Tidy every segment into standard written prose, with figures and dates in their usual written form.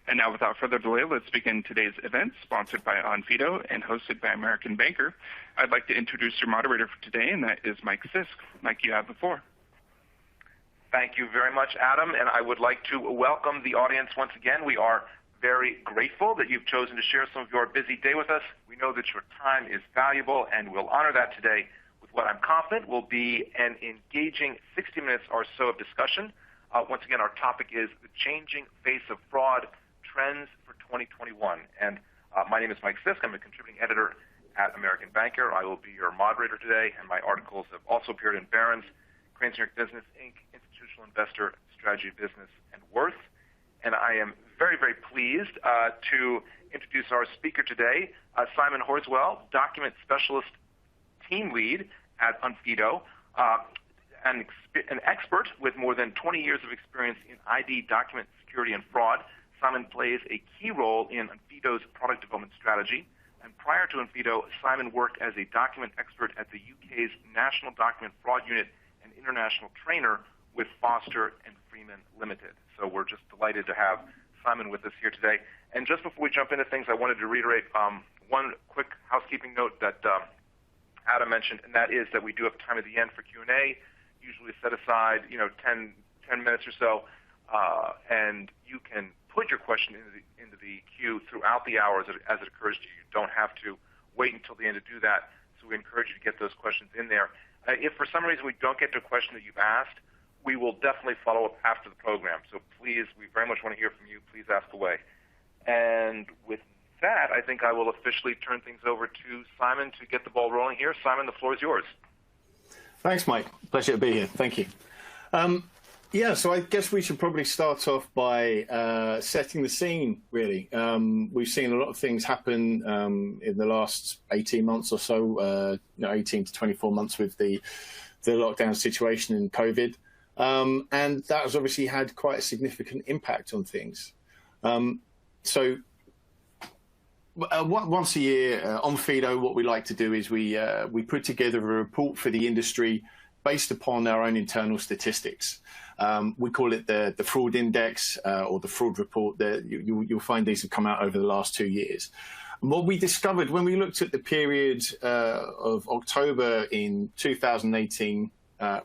And now, without further delay, let's begin today's event, sponsored by Onfido and hosted by American Banker. I'd like to introduce your moderator for today, and that is Mike Sisk. Mike, you have the floor. Thank you very much, Adam, and I would like to welcome the audience once again. We are very grateful that you've chosen to share some of your busy day with us. We know that your time is valuable, and we'll honor that today with what I'm confident will be an engaging 60 minutes or so of discussion. Once again, our topic is the changing face of fraud, trends for 2021. And my name is Mike Sisk. I'm a contributing editor at American Banker. I will be your moderator today, and my articles have also appeared in Barron's, Crane's New York Business, Inc., Institutional Investor, Strategy Business, and Worth. And I am very, very pleased to introduce our speaker today, Simon Horswell, Document Specialist Team Lead at Onfido, an expert with more than 20 years of experience in ID, document security, and fraud. Simon plays a key role in Onfido's product development strategy. And prior to Onfido, Simon worked as a document expert at the UK's National Document Fraud Unit and international trainer with Foster and Freeman Limited. So we're just delighted to have Simon with us here today. And just before we jump into things, I wanted to reiterate one quick housekeeping note that Adam mentioned, and that is that we do have time at the end for Q&A, usually set aside 10 minutes or so, and you can put your question into the queue throughout the hour as it occurs to you. You don't have to wait until the end to do that, so we encourage you to get those questions in there. If for some reason we don't get to a question that you've asked, we will definitely follow up after the program. So please, we very much want to hear from you. Please ask away. And with that, I think I will officially turn things over to Simon to get the ball rolling here. Simon, the floor is yours. Thanks, Mike. Pleasure to be here. Thank you. Yeah, so I guess we should probably start off by setting the scene, really. We've seen a lot of things happen in the last 18 months or so, 18 to 24 months with the lockdown situation in COVID. And that has obviously had quite a significant impact on things. So once a year, Onfido, what we like to do is we put together a report for the industry based upon our own internal statistics. We call it the fraud index or the fraud report. You'll find these have come out over the last 2 years. And what we discovered when we looked at the period of October in 2018,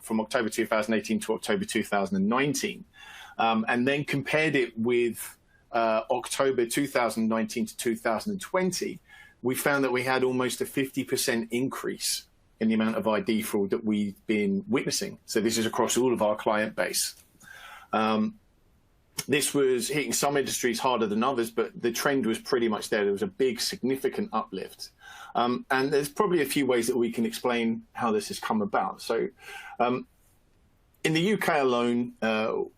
from October 2018 to October 2019, and then compared it with October 2019 to 2020, we found that we had almost a 50% increase in the amount of ID fraud that we've been witnessing. So this is across all of our client base. This was hitting some industries harder than others, but the trend was pretty much there. There was a big, significant uplift. And there's probably a few ways that we can explain how this has come about. So in the UK alone,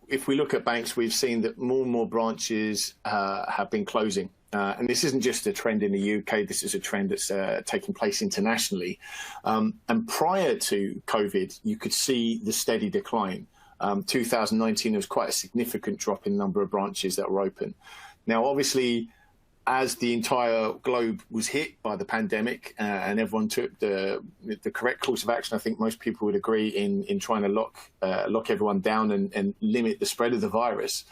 if we look at banks, we've seen that more and more branches have been closing. And this isn't just a trend in the UK, this is a trend that's taking place internationally. And prior to COVID, you could see the steady decline. 2019, there was quite a significant drop in the number of branches that were open. Now, obviously, as the entire globe was hit by the pandemic and everyone took the correct course of action, I think most people would agree in trying to lock everyone down and limit the spread of the virus.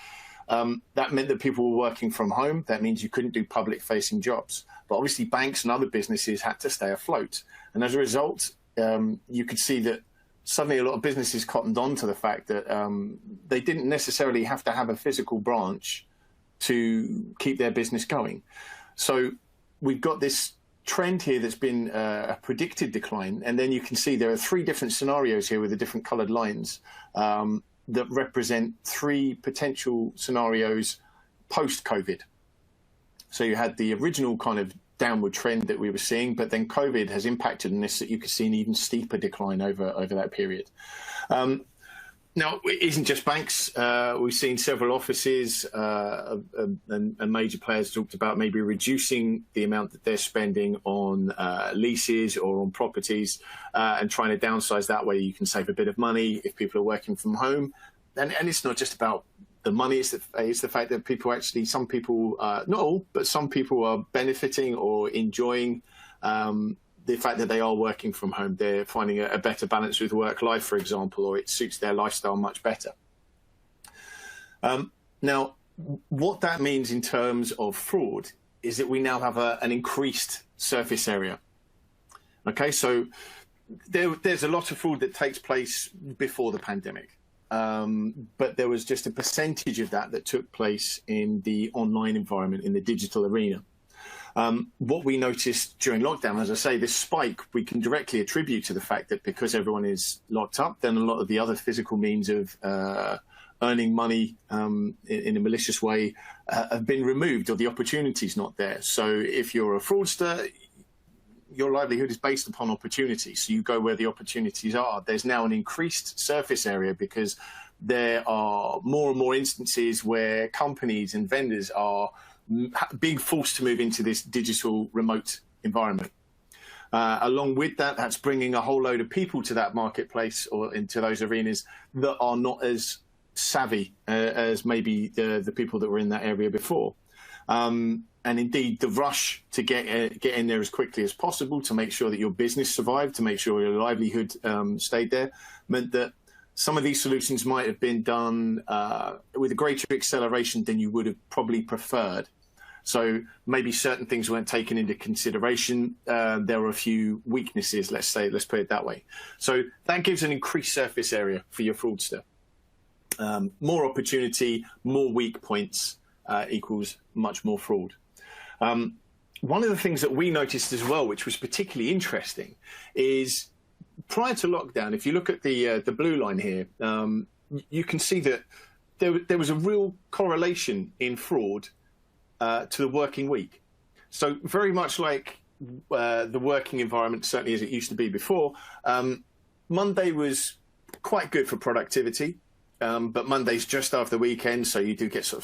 That meant that people were working from home. That means you couldn't do public-facing jobs. But obviously, banks and other businesses had to stay afloat. And as a result, you could see that suddenly a lot of businesses cottoned on to the fact that they didn't necessarily have to have a physical branch to keep their business going. So we've got this trend here that's been a predicted decline. And then you can see there are three different scenarios here with the different colored lines that represent three potential scenarios post-COVID. So you had the original kind of downward trend that we were seeing, but then COVID has impacted on this, that you could see an even steeper decline over that period. Now, it isn't just banks. We've seen several offices and major players talked about maybe reducing the amount that they're spending on leases or on properties and trying to downsize. That way you can save a bit of money if people are working from home. And it's not just about the money, it's the fact that people actually, some people, not all, but some people are benefiting or enjoying the fact that they are working from home. They're finding a better balance with work-life, for example, or it suits their lifestyle much better. Now, what that means in terms of fraud is that we now have an increased surface area. Okay, so there's a lot of fraud that takes place before the pandemic, but there was just a percentage of that took place in the online environment, in the digital arena. What we noticed during lockdown, as I say, this spike we can directly attribute to the fact that because everyone is locked up, then a lot of the other physical means of earning money in a malicious way have been removed, or the opportunity's not there. So if you're a fraudster, your livelihood is based upon opportunity. So you go where the opportunities are. There's now an increased surface area because there are more and more instances where companies and vendors are being forced to move into this digital remote environment. Along with that, that's bringing a whole load of people to that marketplace or into those arenas that are not as savvy as maybe the people that were in that area before. And indeed, the rush to get in there as quickly as possible to make sure that your business survived, to make sure your livelihood stayed there, meant that some of these solutions might have been done with a greater acceleration than you would have probably preferred. So maybe certain things weren't taken into consideration. There were a few weaknesses, let's put it that way. So that gives an increased surface area for your fraudster. More opportunity, more weak points equals much more fraud. One of the things that we noticed as well, which was particularly interesting, is prior to lockdown, if you look at the blue line here, you can see that there was a real correlation in fraud to the working week. So very much like the working environment, certainly as it used to be before, Monday was quite good for productivity. But Monday's just after the weekend, so you do get a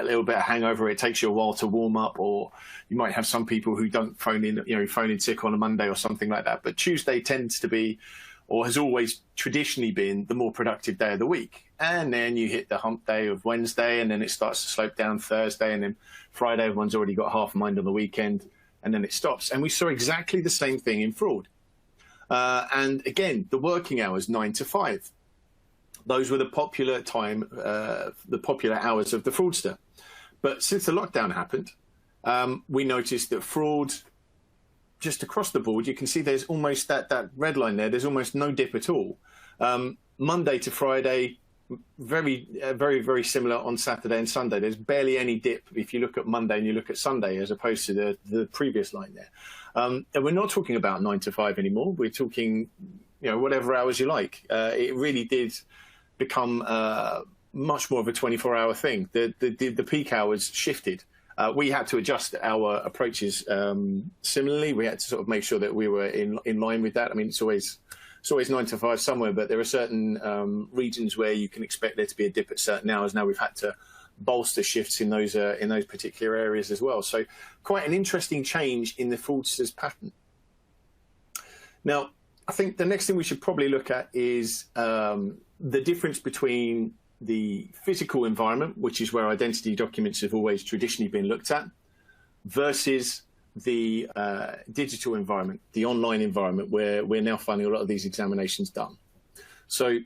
little bit of hangover. It takes you a while to warm up, or you might have some people who don't phone in sick on a Monday or something like that. But Tuesday tends to be, or has always traditionally been, the more productive day of the week. And then you hit the hump day of Wednesday, and then it starts to slope down Thursday, and then Friday, everyone's already got half a mind on the weekend, and then it stops. And we saw exactly the same thing in fraud. And again, the working hours, 9 to 5. Those were the popular hours of the fraudster. But since the lockdown happened, we noticed that fraud, just across the board, you can see there's almost that red line there. There's almost no dip at all. Monday to Friday, very, very similar on Saturday and Sunday. There's barely any dip if you look at Monday and you look at Sunday, as opposed to the previous line there. And we're not talking about 9 to 5 anymore. We're talking, whatever hours you like. It really did become much more of a 24-hour thing. The peak hours shifted. We had to adjust our approaches similarly. We had to sort of make sure that we were in line with that. I mean, it's always 9 to 5 somewhere, but there are certain regions where you can expect there to be a dip at certain hours. Now we've had to bolster shifts in those particular areas as well. So quite an interesting change in the fraudster's pattern. Now, I think the next thing we should probably look at is the difference between the physical environment, which is where identity documents have always traditionally been looked at, versus the digital environment, the online environment, where we're now finding a lot of these examinations done. So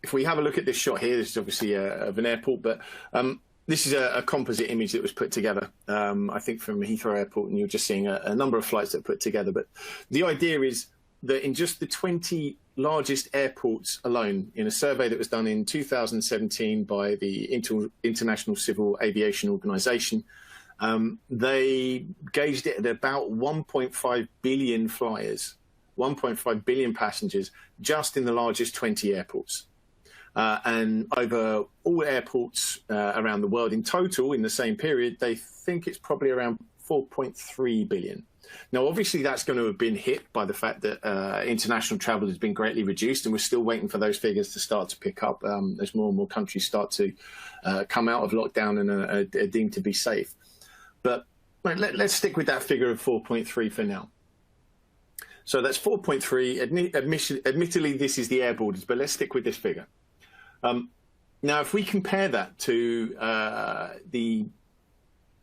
if we have a look at this shot here, this is obviously of an airport, but this is a composite image that was put together, I think from Heathrow Airport, and you're just seeing a number of flights that are put together. But the idea is that in just the 20 largest airports alone, in a survey that was done in 2017 by the International Civil Aviation Organization, they gauged it at about 1.5 billion flyers, 1.5 billion passengers, just in the largest 20 airports. And over all airports around the world in total, in the same period, they think it's probably around 4.3 billion. Now, obviously, that's going to have been hit by the fact that international travel has been greatly reduced, and we're still waiting for those figures to start to pick up as more and more countries start to come out of lockdown and are deemed to be safe. But let's stick with that figure of 4.3 for now. So that's 4.3. Admittedly, this is the air borders, but let's stick with this figure. Now, if we compare that to the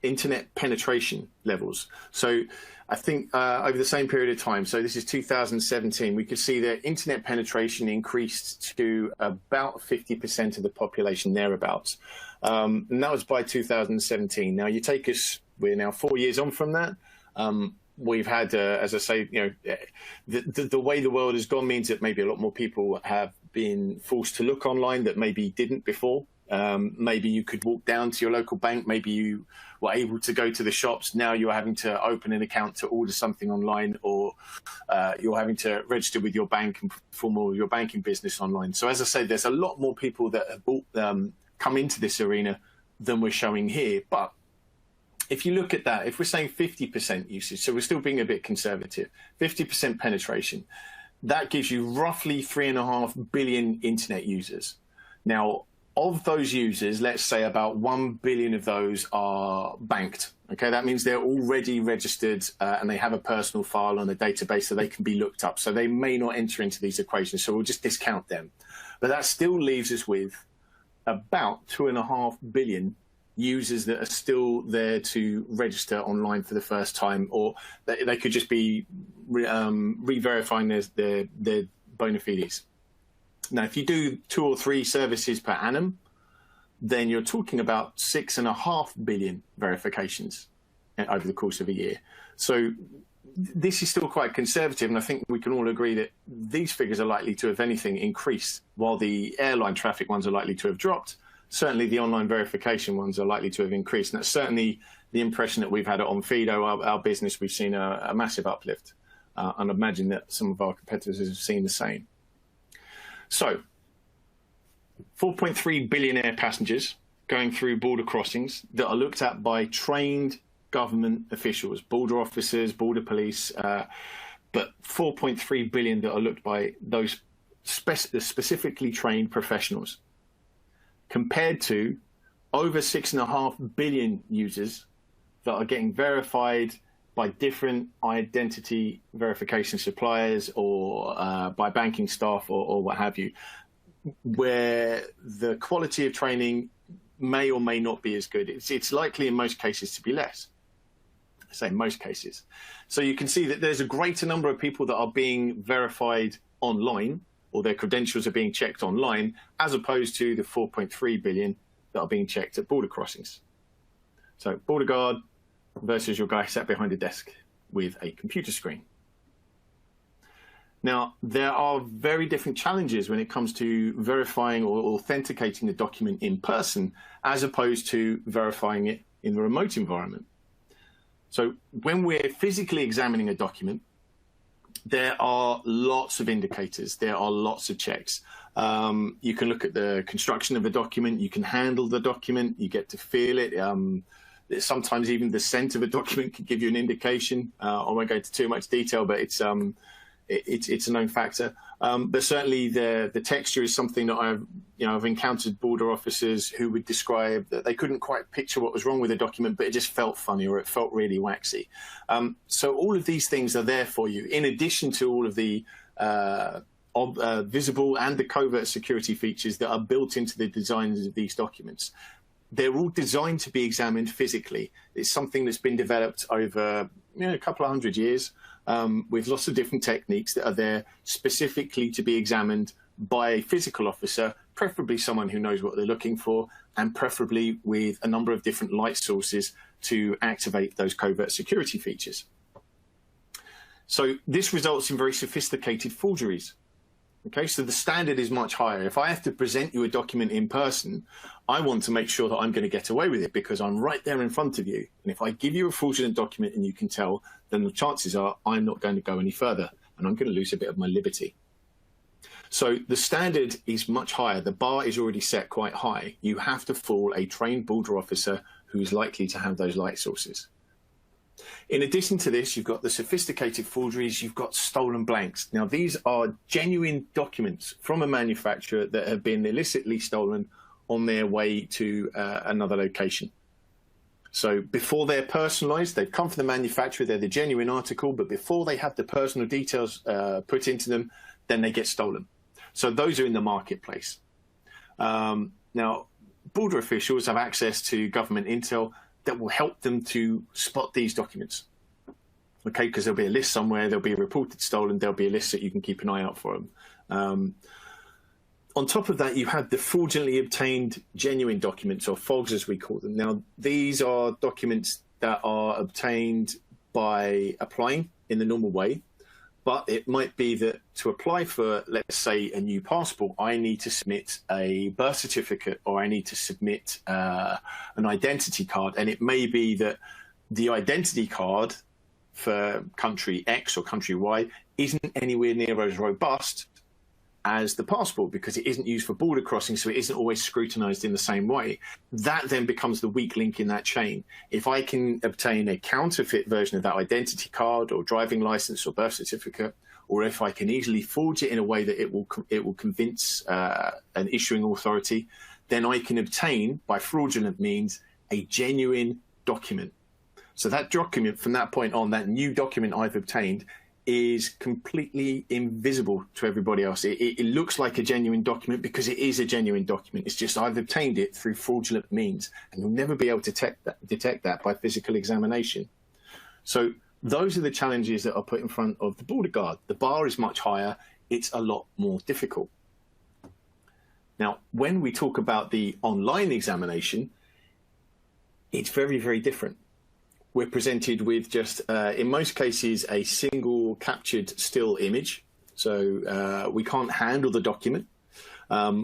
internet penetration levels. So I think over the same period of time, so this is 2017, we could see that internet penetration increased to about 50% of the population, thereabouts. And that was by 2017. Now you take us, we're now 4 years on from that. We've had, as I say, you know, the way the world has gone means that maybe a lot more people have been forced to look online that maybe didn't before. Maybe you could walk down to your local bank. Maybe you were able to go to the shops. Now you're having to open an account to order something online, or you're having to register with your bank and perform all of your banking business online. So as I say, there's a lot more people that have come into this arena than we're showing here. But if you look at that, if we're saying 50% usage, so we're still being a bit conservative, 50% penetration, that gives you roughly 3.5 billion internet users. Now, of those users, let's say about 1 billion of those are banked. Okay, that means they're already registered and they have a personal file on a database so they can be looked up. So they may not enter into these equations, so we'll just discount them. But that still leaves us with about 2.5 billion users that are still there to register online for the first time, or they could just be re-verifying their bona fides. Now, if you do 2 or 3 services per annum, then you're talking about 6.5 billion verifications over the course of a year. So this is still quite conservative, and I think we can all agree that these figures are likely to, if anything, increase, while the airline traffic ones are likely to have dropped. Certainly the online verification ones are likely to have increased. And that's certainly the impression that we've had at Onfido, our business. We've seen a massive uplift. And I imagine that some of our competitors have seen the same. So 4.3 billion air passengers going through border crossings that are looked at by trained government officials, border officers, border police, but 4.3 billion that are looked by those specifically trained professionals, compared to over 6.5 billion users that are getting verified by different identity verification suppliers or by banking staff or what have you, where the quality of training may or may not be as good. It's likely in most cases to be less. I say most cases. So you can see that there's a greater number of people that are being verified online, or their credentials are being checked online, as opposed to the 4.3 billion that are being checked at border crossings. So border guard versus your guy sat behind a desk with a computer screen. Now, there are very different challenges when it comes to verifying or authenticating the document in person, as opposed to verifying it in the remote environment. So when we're physically examining a document, there are lots of indicators. There are lots of checks. You can look at the construction of a document. You can handle the document. You get to feel it. Sometimes even the scent of a document can give you an indication. I won't go into too much detail, but it's a known factor. But certainly the texture is something that I've encountered border officers who would describe that they couldn't quite picture what was wrong with the document, but it just felt funny or it felt really waxy. So all of these things are there for you, in addition to all of the visible and the covert security features that are built into the designs of these documents. They're all designed to be examined physically. It's something that's been developed over a couple of hundred years, with lots of different techniques that are there specifically to be examined by a physical officer, preferably someone who knows what they're looking for, and preferably with a number of different light sources to activate those covert security features. So this results in very sophisticated forgeries. Okay, so the standard is much higher. If I have to present you a document in person, I want to make sure that I'm going to get away with it because I'm right there in front of you. And if I give you a fraudulent document and you can tell, then the chances are I'm not going to go any further and I'm going to lose a bit of my liberty. So the standard is much higher. The bar is already set quite high. You have to fool a trained border officer who's likely to have those light sources. In addition to this, you've got the sophisticated forgeries, you've got stolen blanks. Now, these are genuine documents from a manufacturer that have been illicitly stolen on their way to another location. So before they're personalized, they've come from the manufacturer, they're the genuine article, but before they have the personal details put into them, then they get stolen. So those are in the marketplace. Now, border officials have access to government intel. that will help them to spot these documents. Okay, because there'll be a list somewhere, there'll be a reported stolen, there'll be a list that you can keep an eye out for them. On top of that, you have the fraudulently obtained genuine documents, or FOGs as we call them. Now, these are documents that are obtained by applying in the normal way, but it might be that to apply for, let's say, a new passport, I need to submit a birth certificate, or I need to submit an identity card. And it may be that the identity card for country X or country Y isn't anywhere near as robust as the passport, because it isn't used for border crossing, so it isn't always scrutinized in the same way. That then becomes the weak link in that chain. If I can obtain a counterfeit version of that identity card or driving license or birth certificate, or if I can easily forge it in a way that it will convince an issuing authority, then I can obtain, by fraudulent means, a genuine document. So that document, from that point on, that new document I've obtained, is completely invisible to everybody else. It looks like a genuine document because it is a genuine document. It's just I've obtained it through fraudulent means, and you'll never be able to detect that by physical examination. So those are the challenges that are put in front of the border guard. The bar is much higher. It's a lot more difficult. Now, when we talk about the online examination, it's very, very different. We're presented with just, in most cases, a single captured still image. So we can't handle the document.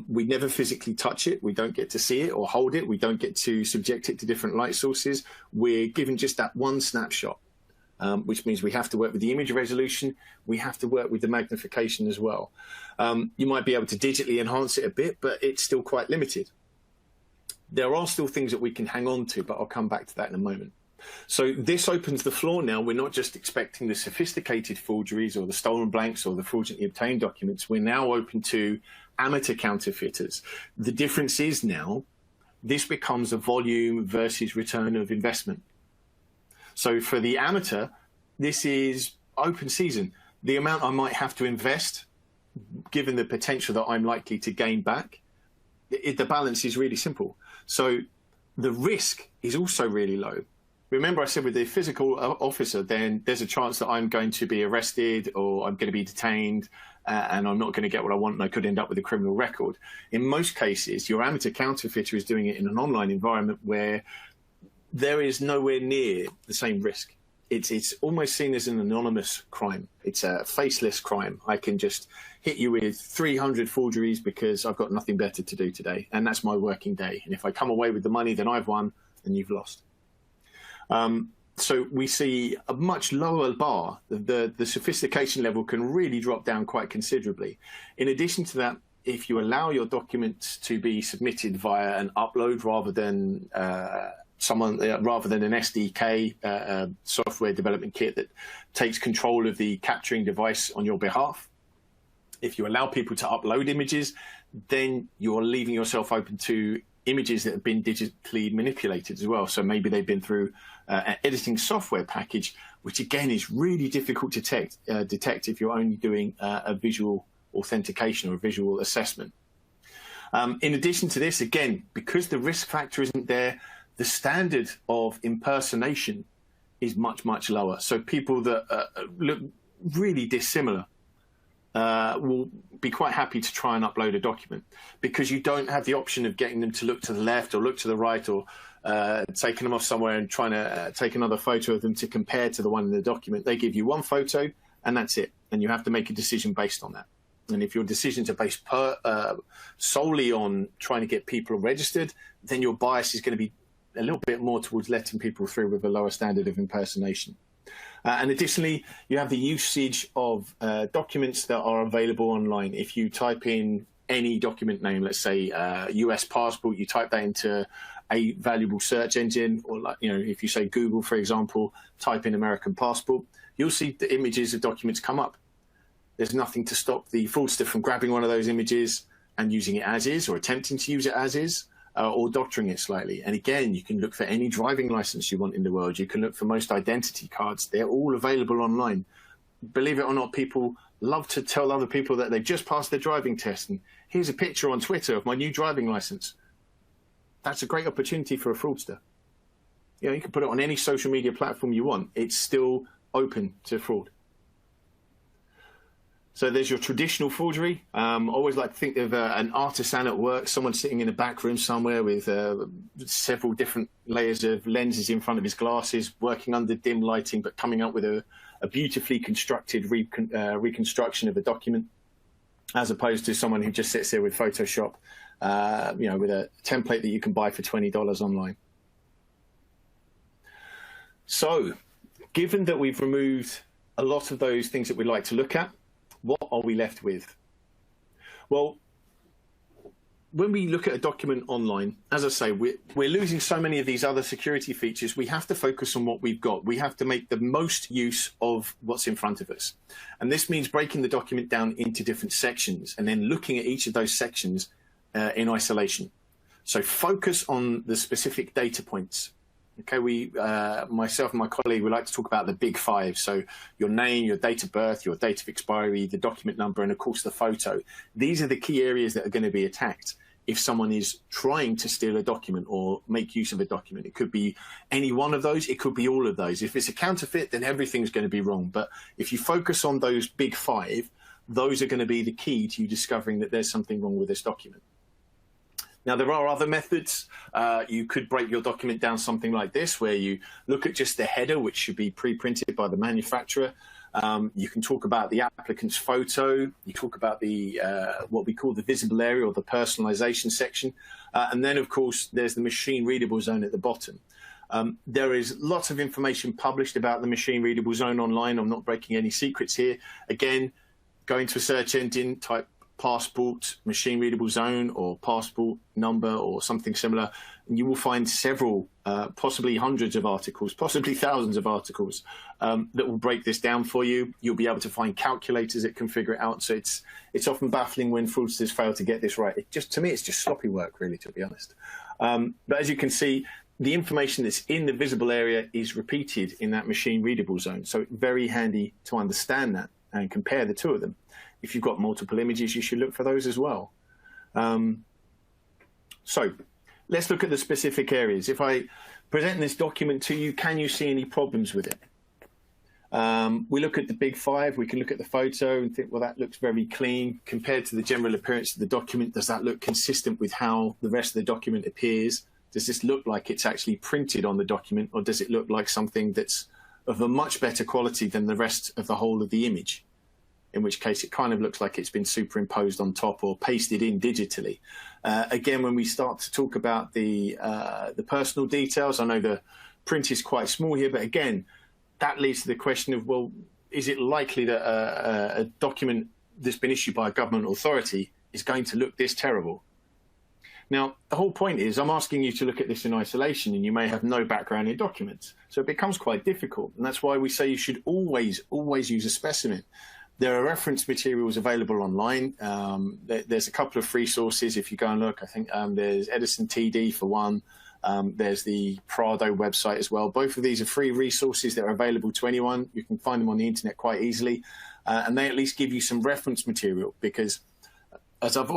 We never physically touch it. We don't get to see it or hold it. We don't get to subject it to different light sources. We're given just that one snapshot, which means we have to work with the image resolution. We have to work with the magnification as well. You might be able to digitally enhance it a bit, but it's still quite limited. There are still things that we can hang on to, but I'll come back to that in a moment. So this opens the floor now. We're not just expecting the sophisticated forgeries or the stolen blanks or the fraudulently obtained documents. We're now open to amateur counterfeiters. The difference is now this becomes a volume versus return of investment. So for the amateur, this is open season. The amount I might have to invest, given the potential that I'm likely to gain back, the balance is really simple. So the risk is also really low. Remember, I said with the physical officer, then there's a chance that I'm going to be arrested or I'm going to be detained and I'm not going to get what I want and I could end up with a criminal record. In most cases, your amateur counterfeiter is doing it in an online environment where there is nowhere near the same risk. It's almost seen as an anonymous crime. It's a faceless crime. I can just hit you with 300 forgeries because I've got nothing better to do today, and that's my working day. And if I come away with the money, then I've won and you've lost. So we see a much lower bar. The sophistication level can really drop down quite considerably. In addition to that, if you allow your documents to be submitted via an upload rather than an SDK software development kit that takes control of the capturing device on your behalf, if you allow people to upload images, then you're leaving yourself open to images that have been digitally manipulated as well. So maybe they've been through an editing software package, which again is really difficult to detect if you're only doing a visual authentication or a visual assessment. In addition to this, again, because the risk factor isn't there, the standard of impersonation is much, much lower. So people that look really dissimilar will be quite happy to try and upload a document because you don't have the option of getting them to look to the left or look to the right or taking them off somewhere and trying to take another photo of them to compare to the one in the document. They give you one photo and that's it. And you have to make a decision based on that. And if your decisions are based solely on trying to get people registered, then your bias is going to be a little bit more towards letting people through with a lower standard of impersonation. And additionally, you have the usage of documents that are available online. If you type in any document name, let's say US passport, you type that into a valuable search engine, or like, if you say Google, for example, type in American passport, you'll see the images of documents come up. There's nothing to stop the fraudster from grabbing one of those images and using it as is, or attempting to use it as is, or doctoring it slightly. And again, you can look for any driving license you want in the world. You can look for most identity cards. They're all available online. Believe it or not, people love to tell other people that they've just passed their driving test. And here's a picture on Twitter of my new driving license. That's a great opportunity for a fraudster. You can put it on any social media platform you want. It's still open to fraud. So there's your traditional forgery. I always like to think of an artisan at work, someone sitting in a back room somewhere with several different layers of lenses in front of his glasses, working under dim lighting, but coming up with a beautifully constructed reconstruction of a document, as opposed to someone who just sits there with Photoshop, with a template that you can buy for $20 online. So, given that we've removed a lot of those things that we'd like to look at, what are we left with? Well, when we look at a document online, as I say, we're losing so many of these other security features. We have to focus on what we've got. We have to make the most use of what's in front of us. And this means breaking the document down into different sections and then looking at each of those sections in isolation. So focus on the specific data points. Okay, myself and my colleague, we like to talk about the big five. So your name, your date of birth, your date of expiry, the document number, and of course the photo. These are the key areas that are going to be attacked if someone is trying to steal a document or make use of a document. It could be any one of those. It could be all of those. If it's a counterfeit, then everything's going to be wrong. But if you focus on those big five, those are going to be the key to you discovering that there's something wrong with this document. Now, there are other methods. You could break your document down something like this, where you look at just the header, which should be pre-printed by the manufacturer. You can talk about the applicant's photo. You talk about the what we call the visible area or the personalization section. And then, of course, there's the machine readable zone at the bottom. There is lots of information published about the machine readable zone online. I'm not breaking any secrets here. Again, go into a search engine, type passport machine readable zone or passport number or something similar, and you will find several, possibly hundreds of articles, possibly thousands of articles that will break this down for you. You'll be able to find calculators that can figure it out. So it's often baffling when fraudsters fail to get this right. To me, it's just sloppy work, really, to be honest. But as you can see, the information that's in the visible area is repeated in that machine readable zone. So it's very handy to understand that and compare the two of them. If you've got multiple images, you should look for those as well. So let's look at the specific areas. If I present this document to you, can you see any problems with it? We look at the big five. We can look at the photo and think, well, that looks very clean. Compared to the general appearance of the document, does that look consistent with how the rest of the document appears? Does this look like it's actually printed on the document, or does it look like something that's of a much better quality than the rest of the whole of the image? In which case it kind of looks like it's been superimposed on top or pasted in digitally. Again, when we start to talk about the personal details, I know the print is quite small here, but again, that leads to the question of, well, is it likely that a document that's been issued by a government authority is going to look this terrible? Now, the whole point is I'm asking you to look at this in isolation, and you may have no background in documents. So it becomes quite difficult, and that's why we say you should always use a specimen. There are reference materials available online. There's a couple of free sources if you go and look. I think there's Edison TD for one. There's the Prado website as well. Both of these are free resources that are available to anyone. You can find them on the internet quite easily. And they at least give you some reference material, because as I've,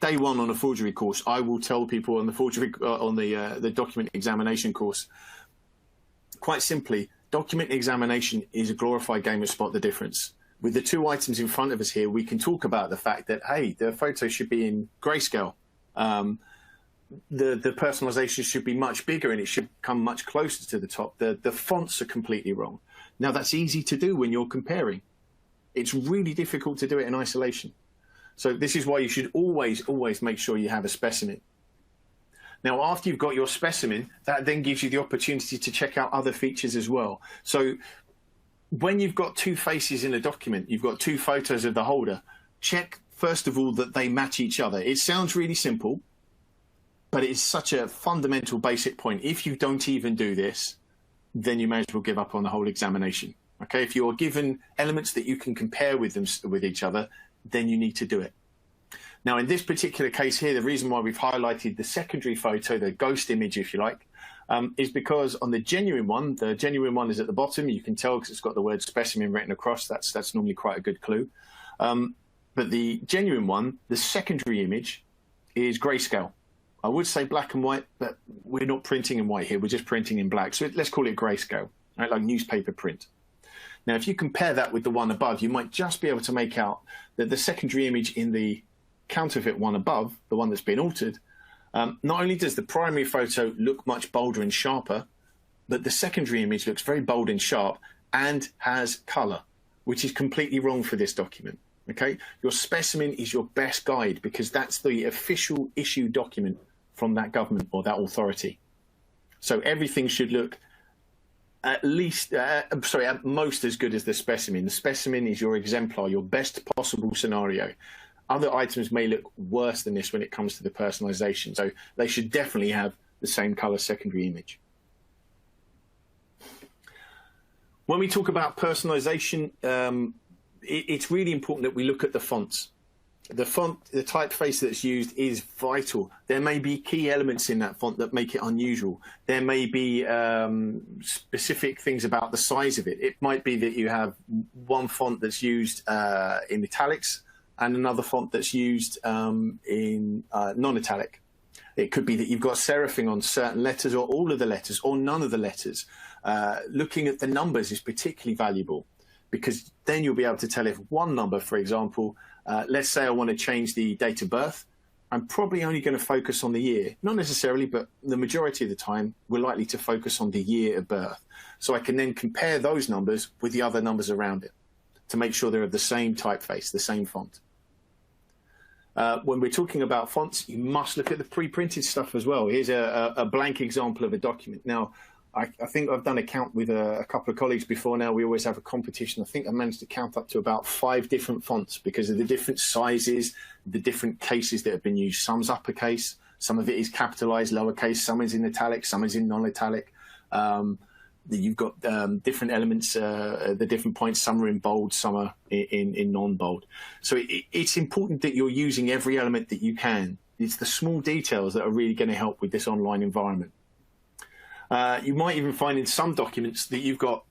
day one on a forgery course, I will tell people on the forgery, on the document examination course, quite simply, document examination is a glorified game of spot the difference. With the two items in front of us here, we can talk about the fact that, hey, the photo should be in grayscale. The personalization should be much bigger, and it should come much closer to the top. The fonts are completely wrong. Now, that's easy to do when you're comparing. It's really difficult to do it in isolation. So this is why you should always make sure you have a specimen. Now, after you've got your specimen, that then gives you the opportunity to check out other features as well. So when you've got two faces in a document, you've got two photos of the holder, check, first of all, that they match each other. It sounds really simple, but it is such a fundamental basic point. If you don't even do this, then you may as well give up on the whole examination. Okay, if you are given elements that you can compare with each other, then you need to do it. Now, in this particular case here, the reason why we've highlighted the secondary photo, the ghost image, if you like, is because on the genuine one is at the bottom. You can tell because it's got the word specimen written across. That's normally quite a good clue. But the genuine one, the secondary image, is grayscale. I would say black and white, but we're not printing in white here. We're just printing in black. So let's call it grayscale, right? Like newspaper print. Now, if you compare that with the one above, you might just be able to make out that the secondary image in the counterfeit one above, the one that's been altered, not only does the primary photo look much bolder and sharper, but the secondary image looks very bold and sharp and has color, which is completely wrong for this document. Okay, your specimen is your best guide because that's the official issue document from that government or that authority. So everything should look at most as good as the specimen. The specimen is your exemplar, your best possible scenario. Other items may look worse than this when it comes to the personalization. So they should definitely have the same color secondary image. When we talk about personalization, it's really important that we look at the fonts. The font, the typeface that's used is vital. There may be key elements in that font that make it unusual. There may be specific things about the size of it. It might be that you have one font that's used in italics and another font that's used in non-italic. It could be that you've got serifing on certain letters or all of the letters or none of the letters. Looking at the numbers is particularly valuable because then you'll be able to tell if one number, for example, let's say I want to change the date of birth, I'm probably only going to focus on the year. Not necessarily, but the majority of the time, we're likely to focus on the year of birth. So I can then compare those numbers with the other numbers around it to make sure they're of the same typeface, the same font. When we're talking about fonts, you must look at the pre-printed stuff as well. Here's a blank example of a document. Now, I think I've done a count with a couple of colleagues before now. We always have a competition. I think I managed to count up to about 5 different fonts because of the different sizes, the different cases that have been used. Some's uppercase, some of it is capitalized, lowercase, some is in italic, some is in non-italic. You've got different elements, the different points, some are in bold, some are in non-bold. So it's important that you're using every element that you can. It's the small details that are really going to help with this online environment. You might even find in some documents that you've got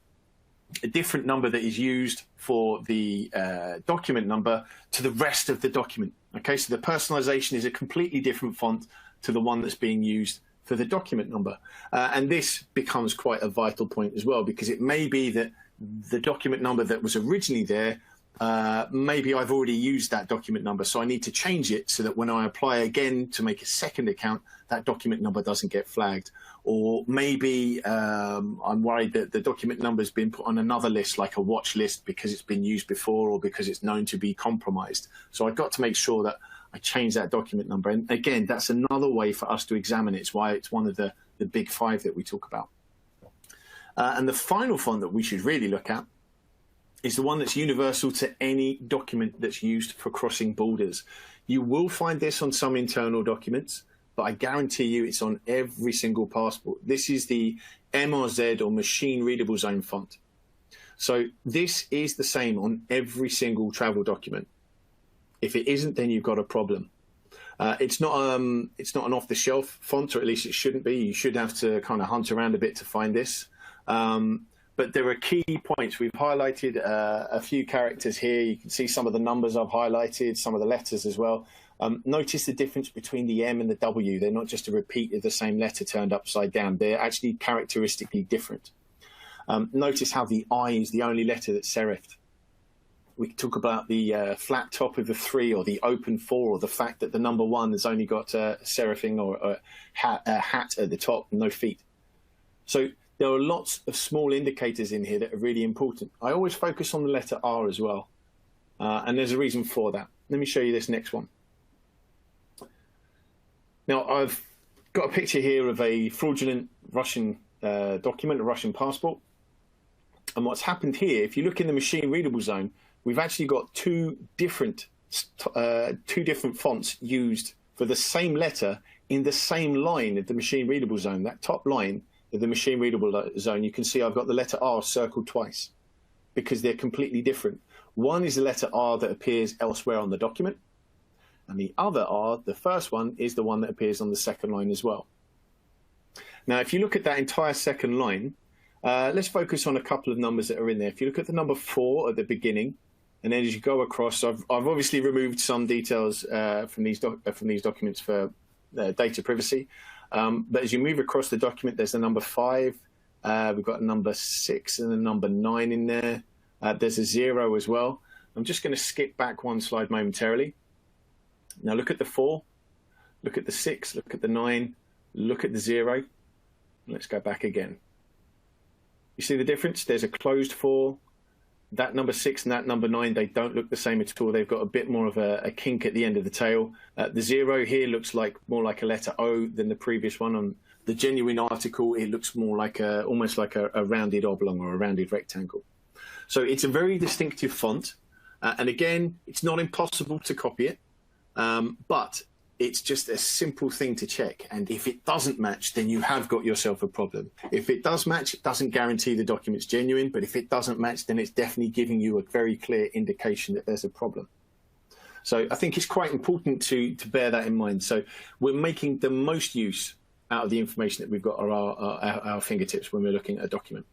a different number that is used for the document number to the rest of the document. Okay, so the personalization is a completely different font to the one that's being used for the document number. And this becomes quite a vital point as well, because it may be that the document number that was originally there, maybe I've already used that document number, so I need to change it so that when I apply again to make a second account, that document number doesn't get flagged. Or maybe I'm worried that the document number has been put on another list, like a watch list, because it's been used before or because it's known to be compromised. So I've got to make sure that I change that document number. And again, that's another way for us to examine it. It's why it's one of the big 5 that we talk about. And the final font that we should really look at is the one that's universal to any document that's used for crossing borders. You will find this on some internal documents, but I guarantee you it's on every single passport. This is the MRZ or machine readable zone font. So this is the same on every single travel document. If it isn't, then you've got a problem. It's not an off-the-shelf font, or at least it shouldn't be. You should have to kind of hunt around a bit to find this. But there are key points. We've highlighted a few characters here. You can see some of the numbers I've highlighted, some of the letters as well. Notice the difference between the M and the W. They're not just a repeat of the same letter turned upside down. They're actually characteristically different. Notice how the I is the only letter that's serifed. We can talk about the flat top of the 3 or the open 4, or the fact that the number 1 has only got serifing or a hat at the top, no feet. So there are lots of small indicators in here that are really important. I always focus on the letter R as well, and there's a reason for that. Let me show you this next one. Now, I've got a picture here of a fraudulent Russian document, a Russian passport. And what's happened here, if you look in the machine readable zone, we've actually got two different fonts used for the same letter in the same line of the machine readable zone. That top line of the machine readable zone, you can see I've got the letter R circled twice because they're completely different. One is the letter R that appears elsewhere on the document, and the other R, the first one, is the one that appears on the second line as well. Now, if you look at that entire second line, let's focus on a couple of numbers that are in there. If you look at the number 4 at the beginning, and then as you go across, I've obviously removed some details from these documents for data privacy. But as you move across the document, there's a number 5. We've got a number 6 and a number 9 in there. There's a 0 as well. I'm just going to skip back one slide momentarily. Now look at the 4, look at the 6, look at the 9, look at the 0. Let's go back again. You see the difference? There's a closed 4. That number 6 and that number 9, they don't look the same at all. They've got a bit more of a kink at the end of the tail. The 0 here looks like more like a letter O than the previous one. On the genuine article, it looks more like almost like a rounded oblong or a rounded rectangle. So it's a very distinctive font. And again, it's not impossible to copy it, but it's just a simple thing to check. And if it doesn't match, then you have got yourself a problem. If it does match, it doesn't guarantee the document's genuine. But if it doesn't match, then it's definitely giving you a very clear indication that there's a problem. So I think it's quite important to bear that in mind. So we're making the most use out of the information that we've got at our fingertips when we're looking at a document.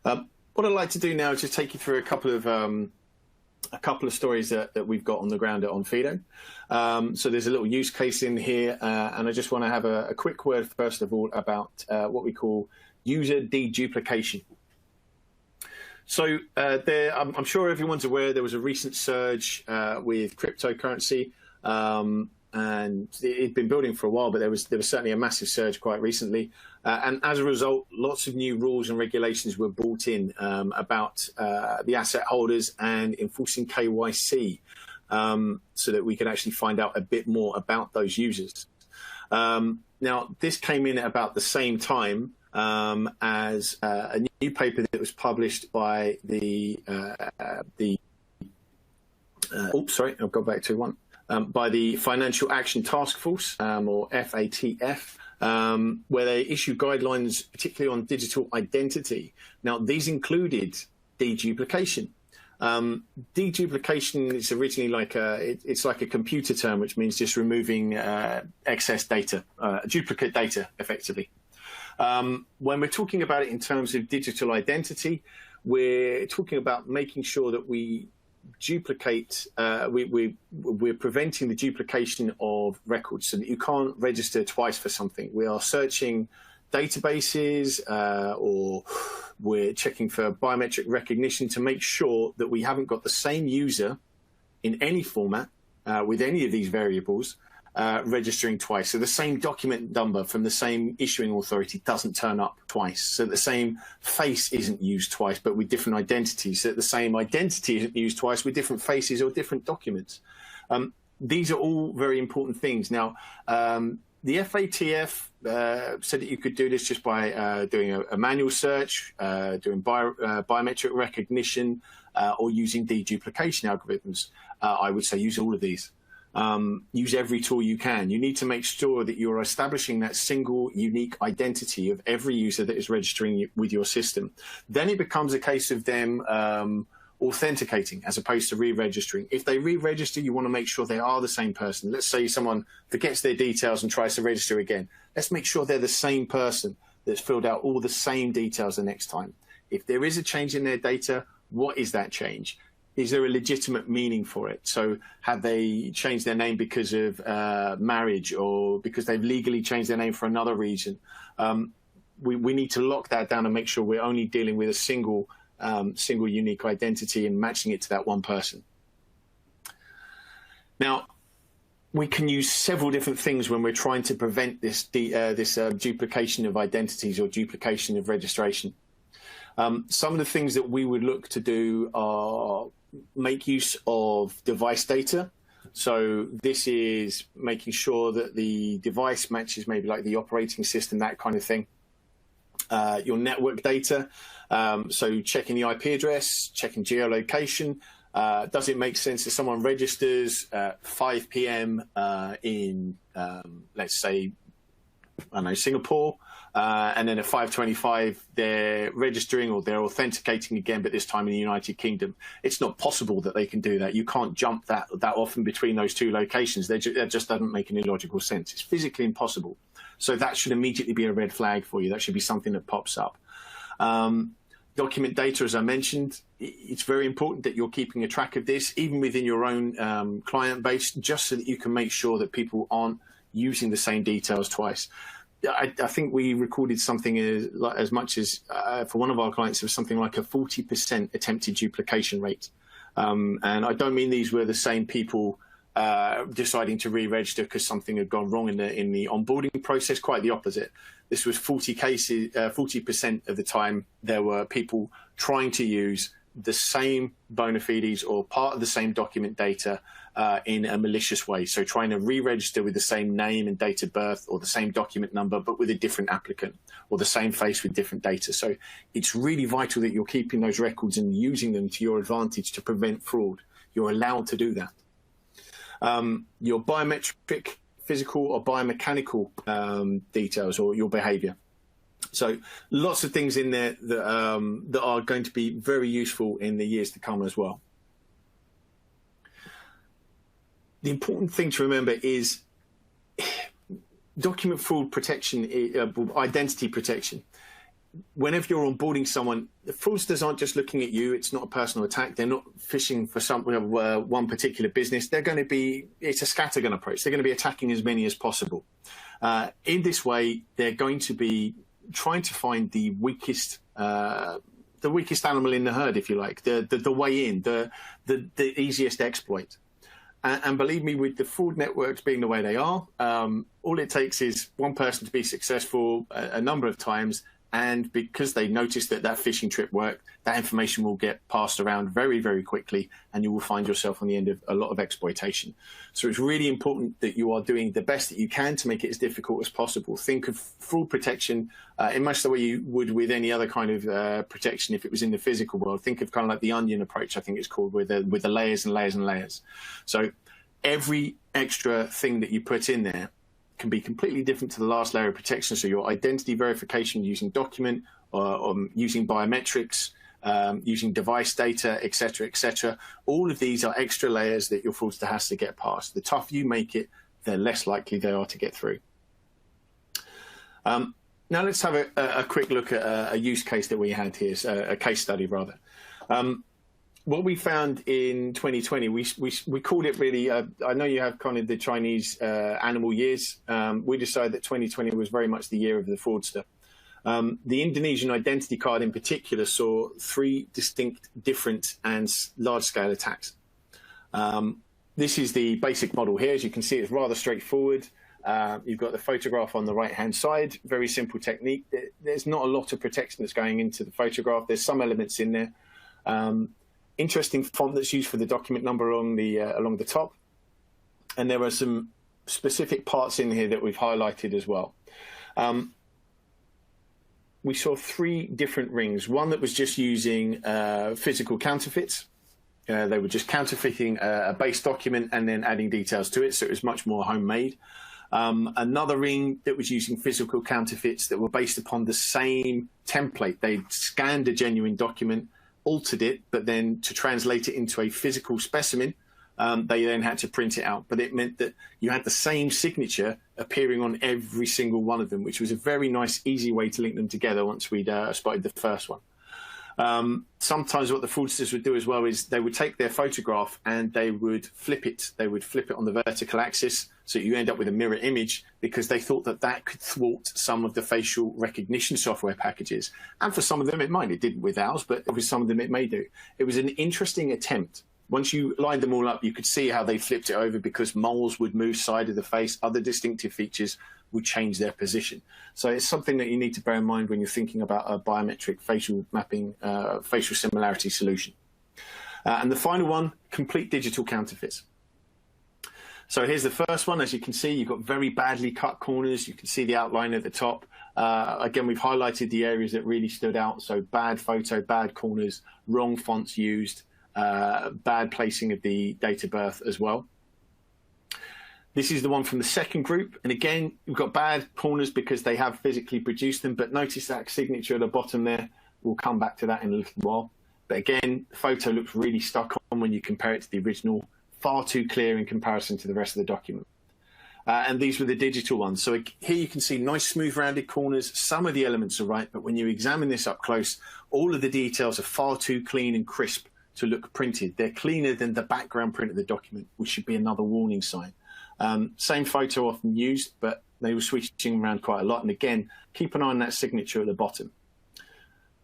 What I'd like to do now is just take you through a couple of stories that we've got on the ground at Onfido. So there's a little use case in here, and I just want to have a quick word, first of all, about what we call user deduplication. So I'm sure everyone's aware there was a recent surge with cryptocurrency, and it'd been building for a while, but there was certainly a massive surge quite recently. And as a result, lots of new rules and regulations were brought in about the asset holders and enforcing KYC, so that we could actually find out a bit more about those users. Now, this came in at about the same time as a new paper that was published by I'll go back to one. By the Financial Action Task Force, or FATF, where they issued guidelines, particularly on digital identity. Now, these included deduplication. Deduplication is originally it's like a computer term, which means just removing excess data, duplicate data, effectively. When we're talking about it in terms of digital identity, we're talking about making sure that we duplicate, we're preventing the duplication of records so that you can't register twice for something. We are searching databases or we're checking for biometric recognition to make sure that we haven't got the same user in any format with any of these variables registering twice. So the same document number from the same issuing authority doesn't turn up twice. So the same face isn't used twice, but with different identities. So the same identity isn't used twice with different faces or different documents. These are all very important things. Now, the FATF said that you could do this just by doing a manual search, doing biometric recognition, or using deduplication algorithms. I would say use all of these. Use every tool you can. You need to make sure that you're establishing that single unique identity of every user that is registering with your system. Then it becomes a case of them authenticating as opposed to re-registering. If they re-register, you want to make sure they are the same person. Let's say someone forgets their details and tries to register again. Let's make sure they're the same person that's filled out all the same details the next time. If there is a change in their data, what is that change? Is there a legitimate meaning for it? So have they changed their name because of marriage or because they've legally changed their name for another reason? We need to lock that down and make sure we're only dealing with a single unique identity and matching it to that one person. Now, we can use several different things when we're trying to prevent this duplication of identities or duplication of registration. Some of the things that we would look to do are make use of device data. So this is making sure that the device matches maybe like the operating system, that kind of thing. Your network data, so checking the IP address, checking geolocation. Does it make sense if someone registers at 5 p.m. in, let's say, I don't know, Singapore, and then at 5:25 they're registering or they're authenticating again, but this time in the United Kingdom. It's not possible that they can do that. You can't jump that often between those two locations. That just doesn't make any logical sense. It's physically impossible. So that should immediately be a red flag for you. That should be something that pops up. Document data, as I mentioned, it's very important that you're keeping a track of this, even within your own client base, just so that you can make sure that people aren't using the same details twice. I think we recorded something as much as, for one of our clients, it was something like a 40% attempted duplication rate. And I don't mean these were the same people deciding to re-register because something had gone wrong in the onboarding process. Quite the opposite. This was 40% of the time there were people trying to use the same bona fides or part of the same document data in a malicious way. So trying to re-register with the same name and date of birth, or the same document number but with a different applicant, or the same face with different data. So it's really vital that you're keeping those records and using them to your advantage to prevent fraud. You're allowed to do that. Your biometric, physical or biomechanical details, or your behavior. So lots of things in there that are going to be very useful in the years to come as well. The important thing to remember is document fraud protection, identity protection. Whenever you're onboarding someone, the fraudsters aren't just looking at you. It's not a personal attack. They're not fishing for one particular business. They're going to be, it's a scattergun approach. They're going to be attacking as many as possible. In this way, they're going to be trying to find the weakest animal in the herd, if you like, the way in, the easiest exploit. And believe me, with the fraud networks being the way they are, all it takes is one person to be successful a number of times, and because they notice that phishing trip worked, that information will get passed around very, very quickly, and you will find yourself on the end of a lot of exploitation. So it's really important that you are doing the best that you can to make it as difficult as possible. Think of fraud protection in much the way you would with any other kind of protection if it was in the physical world. Think of kind of like the onion approach, I think it's called, with the layers and layers and layers. So every extra thing that you put in there can be completely different to the last layer of protection. So your identity verification using document, or using biometrics, using device data, etc. All of these are extra layers that your fraudster has to get past. The tougher you make it, the less likely they are to get through. Now let's have a quick look at a use case that we had here, a case study rather. What we found in 2020, we called it really, I know you have kind of the Chinese animal years. We decided that 2020 was very much the year of the fraudster. The Indonesian identity card in particular saw 3 distinct, different and large-scale attacks. This is the basic model here. As you can see, it's rather straightforward. You've got the photograph on the right-hand side, very simple technique. There's not a lot of protection that's going into the photograph. There's some elements in there. Interesting font that's used for the document number along the top, and there are some specific parts in here that we've highlighted as well. We saw 3 different rings. One that was just using physical counterfeits. They were just counterfeiting a base document and then adding details to it, so it was much more homemade. Another ring that was using physical counterfeits that were based upon the same template. They scanned a genuine document, altered it, but then to translate it into a physical specimen, they then had to print it out. But it meant that you had the same signature appearing on every single one of them, which was a very nice, easy way to link them together once we'd spotted the first one. Sometimes what the fraudsters would do as well is they would take their photograph and they would flip it. They would flip it on the vertical axis, so you end up with a mirror image, because they thought that could thwart some of the facial recognition software packages. And for some of them it might. It didn't with ours, but with some of them it may do. It was an interesting attempt. Once you lined them all up, you could see how they flipped it over, because moles would move side of the face, other distinctive features would change their position. So it's something that you need to bear in mind when you're thinking about a biometric facial mapping, facial similarity solution. And the final one, complete digital counterfeits. So here's the first one. As you can see, you've got very badly cut corners. You can see the outline at the top. Again, we've highlighted the areas that really stood out. So bad photo, bad corners, wrong fonts used, bad placing of the date of birth as well. This is the one from the second group. And again, you've got bad corners because they have physically produced them. But notice that signature at the bottom there. We'll come back to that in a little while. But again, the photo looks really stuck on when you compare it to the original. Far too clear in comparison to the rest of the document. And these were the digital ones. So here you can see nice smooth rounded corners. Some of the elements are right, but when you examine this up close, all of the details are far too clean and crisp to look printed. They're cleaner than the background print of the document, which should be another warning sign. Same photo often used, but they were switching around quite a lot. And again, keep an eye on that signature at the bottom.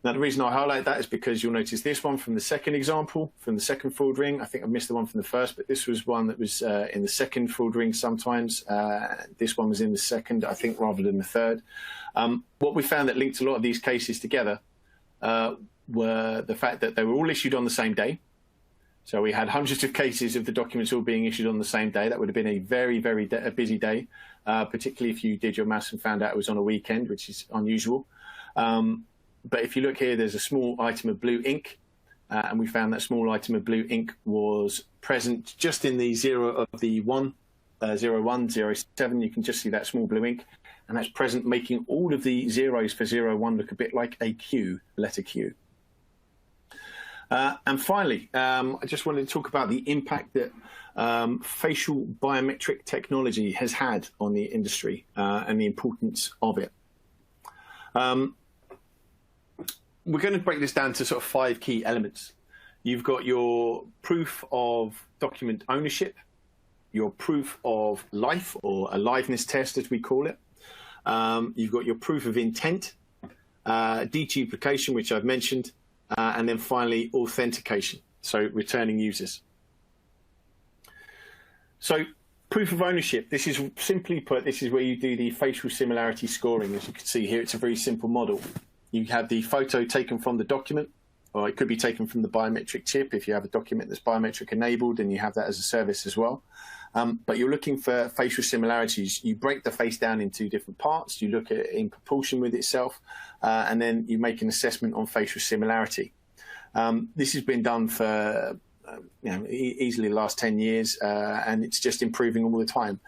Now, the reason I highlight that is because you'll notice this one from the second example, from the second fraud ring. I think I missed the one from the first, but this was one that was in the second fraud ring sometimes. This one was in the second, I think, rather than the third. What we found that linked a lot of these cases together were the fact that they were all issued on the same day. So we had hundreds of cases of the documents all being issued on the same day. That would have been a very, very busy day, particularly if you did your maths and found out it was on a weekend, which is unusual. But if you look here, there's a small item of blue ink, and we found that small item of blue ink was present just in the 0 of the 1, 01, 07. You can just see that small blue ink, and that's present, making all of the zeros for 01 look a bit like a Q, letter Q. And finally, I just wanted to talk about the impact that facial biometric technology has had on the industry and the importance of it. We're going to break this down to sort of 5 key elements. You've got your proof of document ownership, your proof of life, or a liveness test as we call it. You've got your proof of intent, deduplication, which I've mentioned, and then finally authentication, so returning users. So proof of ownership, this is simply put, this is where you do the facial similarity scoring. As you can see here, it's a very simple model. You have the photo taken from the document, or it could be taken from the biometric chip if you have a document that's biometric enabled and you have that as a service as well. But you're looking for facial similarities. You break the face down into different parts, you look at it in proportion with itself, and then you make an assessment on facial similarity. This has been done for easily the last 10 years, and it's just improving all the time.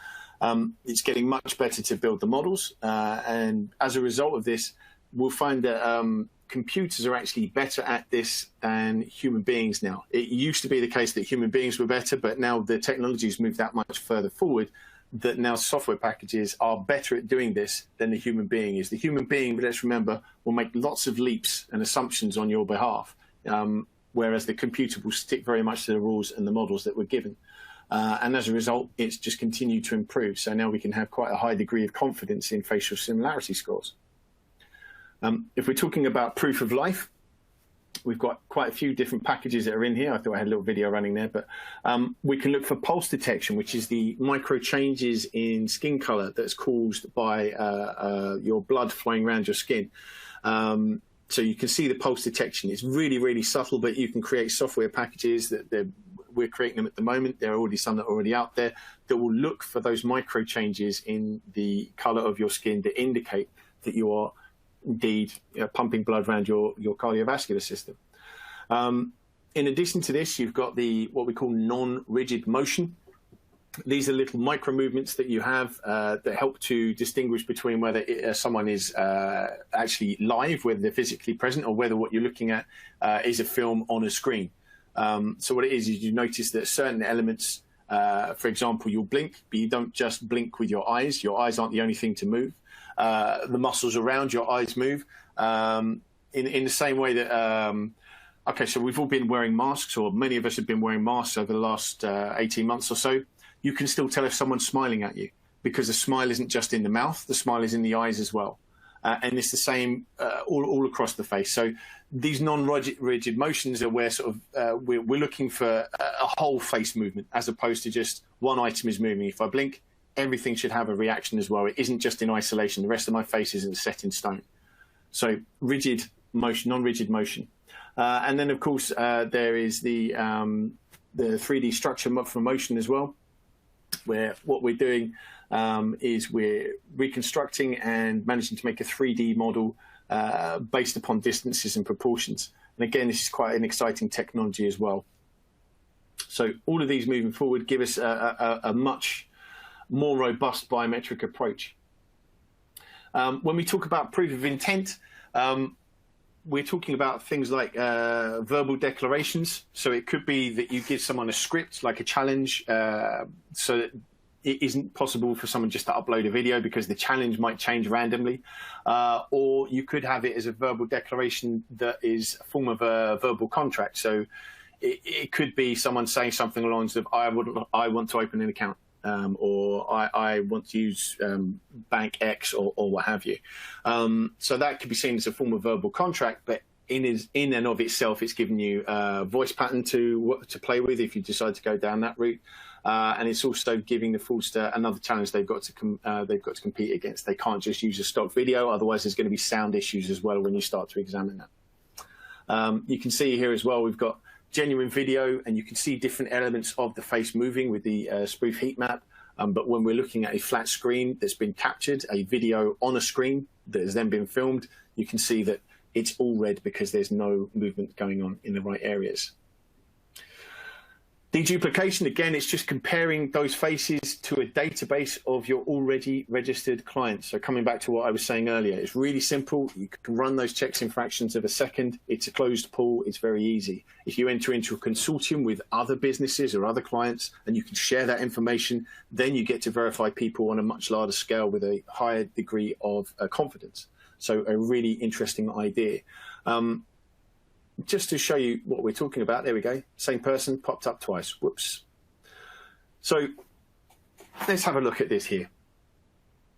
It's getting much better to build the models, and as a result of this, we'll find that computers are actually better at this than human beings now. It used to be the case that human beings were better, but now the technology has moved that much further forward that now software packages are better at doing this than the human being is. The human being, let's remember, will make lots of leaps and assumptions on your behalf, whereas the computer will stick very much to the rules and the models that were given. And as a result, it's just continued to improve. So now we can have quite a high degree of confidence in facial similarity scores. If we're talking about proof of life, we've got quite a few different packages that are in here. I thought I had a little video running there, but we can look for pulse detection, which is the micro changes in skin color that's caused by your blood flowing around your skin. So you can see the pulse detection. It's really, really subtle, but you can create software packages that we're creating them at the moment. There are already some that are already out there that will look for those micro changes in the color of your skin to indicate that you are indeed pumping blood around your cardiovascular system. In addition to this, you've got what we call non-rigid motion. These are little micro movements that you have that help to distinguish between whether someone is actually live, whether they're physically present, or whether what you're looking at is a film on a screen. So what it is you notice that certain elements, for example, you'll blink, but you don't just blink with your eyes. Your eyes aren't the only thing to move. The muscles around your eyes move in the same way that, okay, so we've all been wearing masks, or many of us have been wearing masks over the last 18 months or so. You can still tell if someone's smiling at you, because the smile isn't just in the mouth, the smile is in the eyes as well. And it's the same all across the face. So these non-rigid motions are where sort of we're looking for a whole face movement, as opposed to just one item is moving. If I blink, everything should have a reaction as well. It isn't just in isolation. The rest of my face isn't set in stone. So rigid motion, non-rigid motion. And then, of course, there is the 3D structure for motion as well, where what we're doing is we're reconstructing and managing to make a 3D model based upon distances and proportions. And again, this is quite an exciting technology as well. So all of these moving forward give us a much more robust biometric approach. When we talk about proof of intent, we're talking about things like verbal declarations. So it could be that you give someone a script, like a challenge, so that it isn't possible for someone just to upload a video because the challenge might change randomly. Or you could have it as a verbal declaration that is a form of a verbal contract. So it could be someone saying something along the lines of, I want to open an account. or I want to use bank X or what have you. So that could be seen as a form of verbal contract, but in and of itself, it's giving you a voice pattern to play with if you decide to go down that route. And it's also giving the fraudster another challenge they've got to compete against. They can't just use a stock video, otherwise there's going to be sound issues as well when you start to examine that. You can see here as well, we've got genuine video, and you can see different elements of the face moving with the spoof heat map. But when we're looking at a flat screen that's been captured, a video on a screen that has then been filmed, you can see that it's all red because there's no movement going on in the right areas. Deduplication, again, it's just comparing those faces to a database of your already registered clients. So coming back to what I was saying earlier, it's really simple. You can run those checks in fractions of a second. It's a closed pool. It's very easy. If you enter into a consortium with other businesses or other clients and you can share that information, then you get to verify people on a much larger scale with a higher degree of confidence. So a really interesting idea. Just to show you what we're talking about, there we go. Same person popped up twice. Whoops. So let's have a look at this here.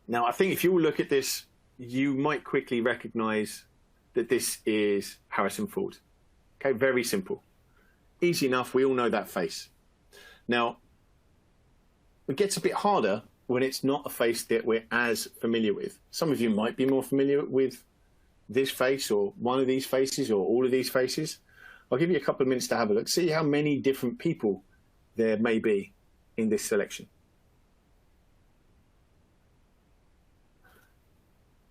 Now, I think if you all look at this, you might quickly recognize that this is Harrison Ford. Okay, very simple. Easy enough. We all know that face. Now, it gets a bit harder when it's not a face that we're as familiar with. Some of you might be more familiar with this face or one of these faces or all of these faces. I'll give you a couple of minutes to have a look, see how many different people there may be in this selection.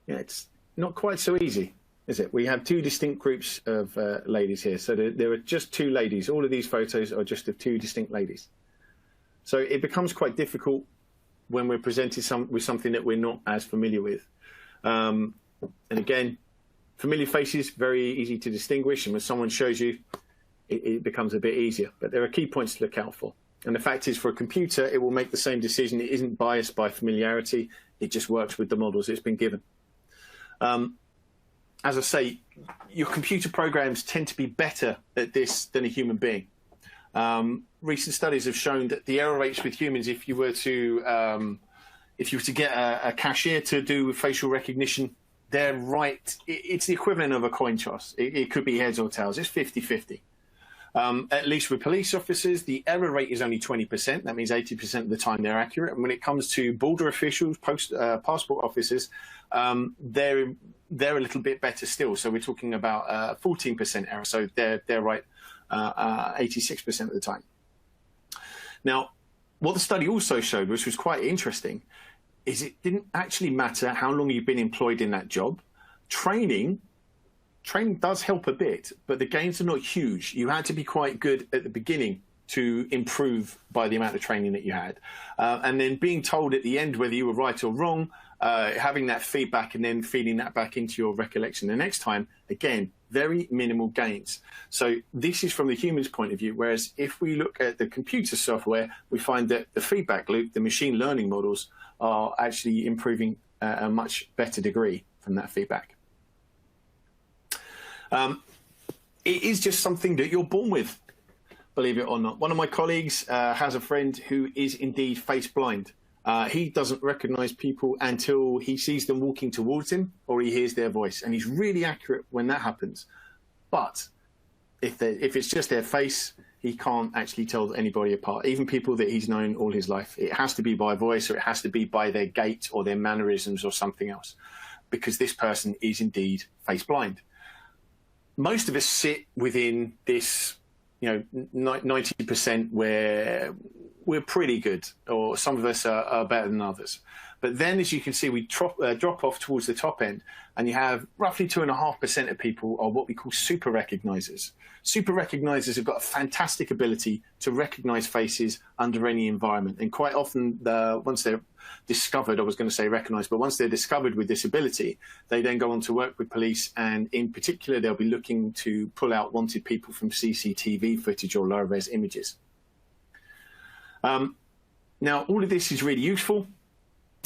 Yeah, it's not quite so easy, is it? We have two distinct groups of ladies here. So there are just two ladies. All of these photos are just of two distinct ladies. So it becomes quite difficult when we're presented with something that we're not as familiar with. And again, familiar faces, very easy to distinguish, and when someone shows you, it becomes a bit easier. But there are key points to look out for. And the fact is, for a computer, it will make the same decision. It isn't biased by familiarity. It just works with the models it's been given. As I say, your computer programs tend to be better at this than a human being. Recent studies have shown that the error rates with humans, if you were to get a cashier to do facial recognition, they're right. It's the equivalent of a coin toss. It could be heads or tails. It's 50-50. At least with police officers, the error rate is only 20%. That means 80% of the time they're accurate. And when it comes to border officials, passport officers, they're a little bit better still. So we're talking about 14% error. So they're right 86% of the time. Now, what the study also showed, which was quite interesting, is it didn't actually matter how long you've been employed in that job. Training does help a bit, but the gains are not huge. You had to be quite good at the beginning to improve by the amount of training that you had. And then being told at the end whether you were right or wrong, having that feedback and then feeding that back into your recollection the next time, again, very minimal gains. So this is from the human's point of view, whereas if we look at the computer software, we find that the feedback loop, the machine learning models, are actually improving a much better degree from that feedback. It is just something that you're born with, believe it or not. One of my colleagues has a friend who is indeed face blind. He doesn't recognize people until he sees them walking towards him or he hears their voice. And he's really accurate when that happens. But if it's just their face, he can't actually tell anybody apart, even people that he's known all his life. It has to be by voice, or it has to be by their gait or their mannerisms or something else, because this person is indeed face blind. Most of us sit within this, 90% where we're pretty good, or some of us are better than others. But then, as you can see, we drop off towards the top end, and you have roughly 2.5% of people are what we call super recognizers. Super recognizers have got a fantastic ability to recognize faces under any environment. And quite often, once they're discovered, I was going to say recognized, but once they're discovered with this ability, they then go on to work with police. And in particular, they'll be looking to pull out wanted people from CCTV footage or low-res images. Now, all of this is really useful.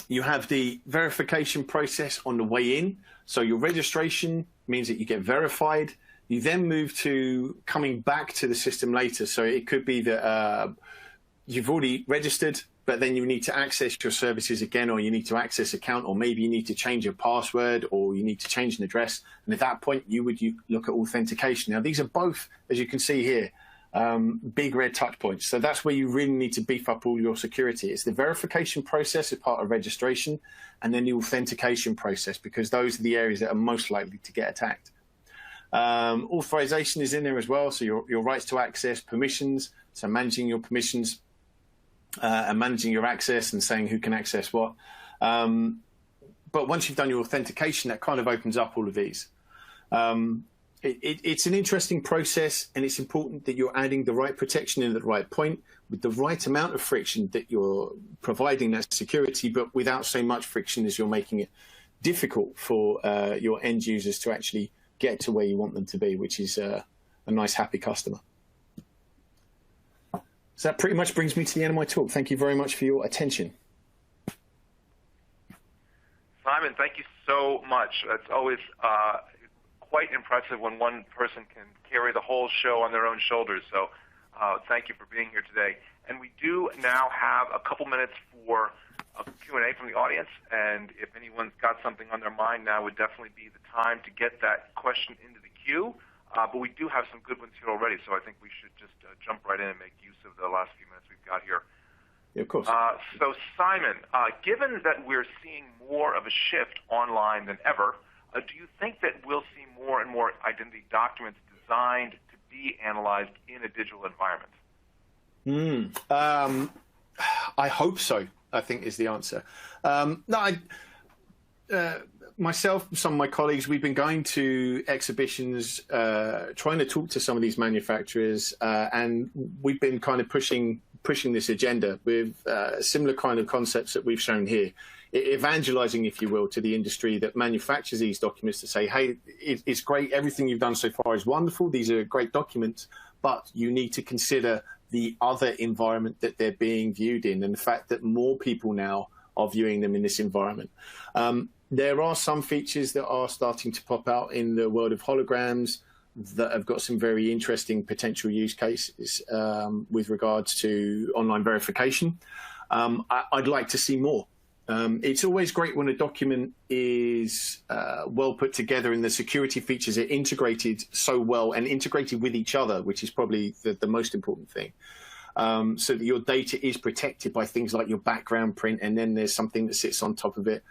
You have the verification process on the way in. So your registration means that you get verified. You then move to coming back to the system later. So it could be that you've already registered, but then you need to access your services again, or you need to access account, or maybe you need to change your password, or you need to change an address. And at that point, you look at authentication. Now, these are both, as you can see here, big red touch points. So that's where you really need to beef up all your security. It's the verification process as part of registration, and then the authentication process, because those are the areas that are most likely to get attacked. Authorization is in there as well. So your rights to access, permissions, so managing your permissions and managing your access and saying who can access what. But once you've done your authentication, that kind of opens up all of these. It's an interesting process, and it's important that you're adding the right protection in at the right point with the right amount of friction, that you're providing that security, but without so much friction as you're making it difficult for your end users to actually get to where you want them to be, which is a nice, happy customer. So that pretty much brings me to the end of my talk. Thank you very much for your attention. Simon, thank you so much. It's always quite impressive when one person can carry the whole show on their own shoulders. So thank you for being here today. And we do now have a couple minutes for a Q&A from the audience. And if anyone's got something on their mind, now would definitely be the time to get that question into the queue. But we do have some good ones here already, so I think we should just jump right in and make use of the last few minutes we've got here. Yeah, of course. So Simon, given that we're seeing more of a shift online than ever, do you think that we'll see more and more identity documents designed to be analyzed in a digital environment? I hope so, I think is the answer. Myself, some of my colleagues, we've been going to exhibitions, trying to talk to some of these manufacturers, and we've been kind of pushing this agenda with similar kind of concepts that we've shown here, evangelizing, if you will, to the industry that manufactures these documents to say, hey, it's great, everything you've done so far is wonderful, these are great documents, but you need to consider the other environment that they're being viewed in, and the fact that more people now are viewing them in this environment. There are some features that are starting to pop out in the world of holograms that have got some very interesting potential use cases with regards to online verification. I'd like to see more. It's always great when a document is well put together and the security features are integrated so well and integrated with each other, which is probably the most important thing. So that your data is protected by things like your background print, and then there's something that sits on top of it.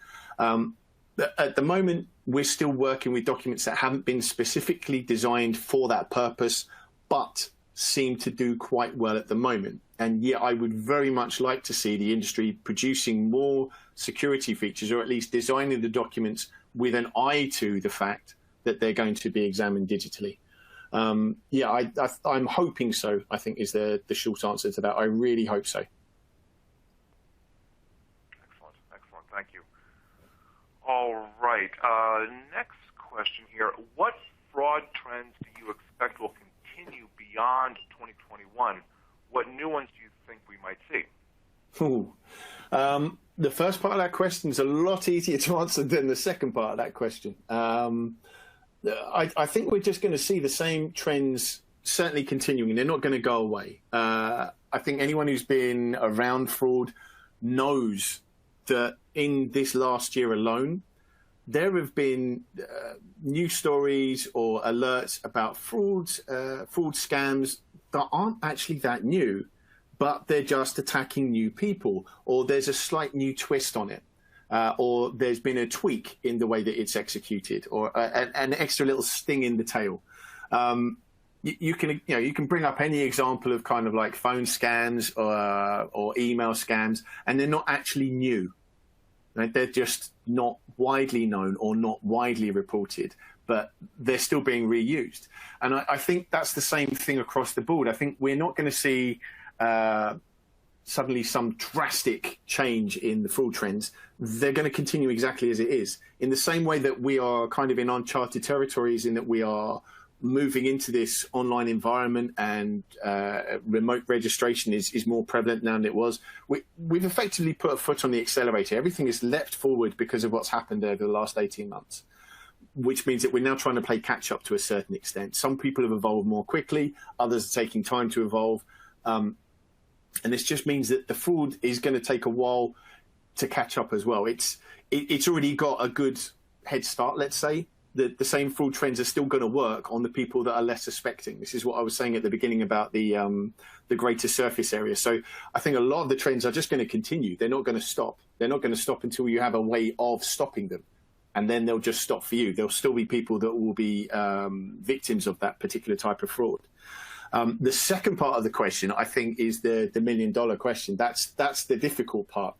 At the moment, we're still working with documents that haven't been specifically designed for that purpose, but seem to do quite well at the moment. And yet I would very much like to see the industry producing more security features, or at least designing the documents with an eye to the fact that they're going to be examined digitally. I'm hoping so, I think is the short answer to that. I really hope so. Excellent. Thank you. All right. Next question here. What fraud trends do you expect will continue beyond 2021? What new ones do you think we might see? The first part of that question is a lot easier to answer than the second part of that question. I think we're just going to see the same trends certainly continuing. They're not going to go away. I think anyone who's been around fraud knows that in this last year alone, there have been news stories or alerts about fraud scams that aren't actually that new, but they're just attacking new people, or there's a slight new twist on it. Or there's been a tweak in the way that it's executed, or an extra little sting in the tail. You can bring up any example of kind of like phone scams or email scams, and they're not actually new. Right? They're just not widely known or not widely reported, but they're still being reused. And I think that's the same thing across the board. I think we're not going to see suddenly some drastic change in the fraud trends. They're going to continue exactly as it is, in the same way that we are kind of in uncharted territories, in that we are moving into this online environment, and remote registration is more prevalent now than it was. We've effectively put a foot on the accelerator. Everything has leapt forward because of what's happened over the last 18 months, which means that we're now trying to play catch up to a certain extent. Some people have evolved more quickly, others are taking time to evolve. And this just means that the fraud is going to take a while to catch up as well. It's already got a good head start, let's say. The same fraud trends are still going to work on the people that are less suspecting. This is what I was saying at the beginning about the greater surface area. So I think a lot of the trends are just going to continue. They're not going to stop. They're not going to stop until you have a way of stopping them. And then they'll just stop for you. There'll still be people that will be victims of that particular type of fraud. The second part of the question, I think, is the $1 million question. That's the difficult part.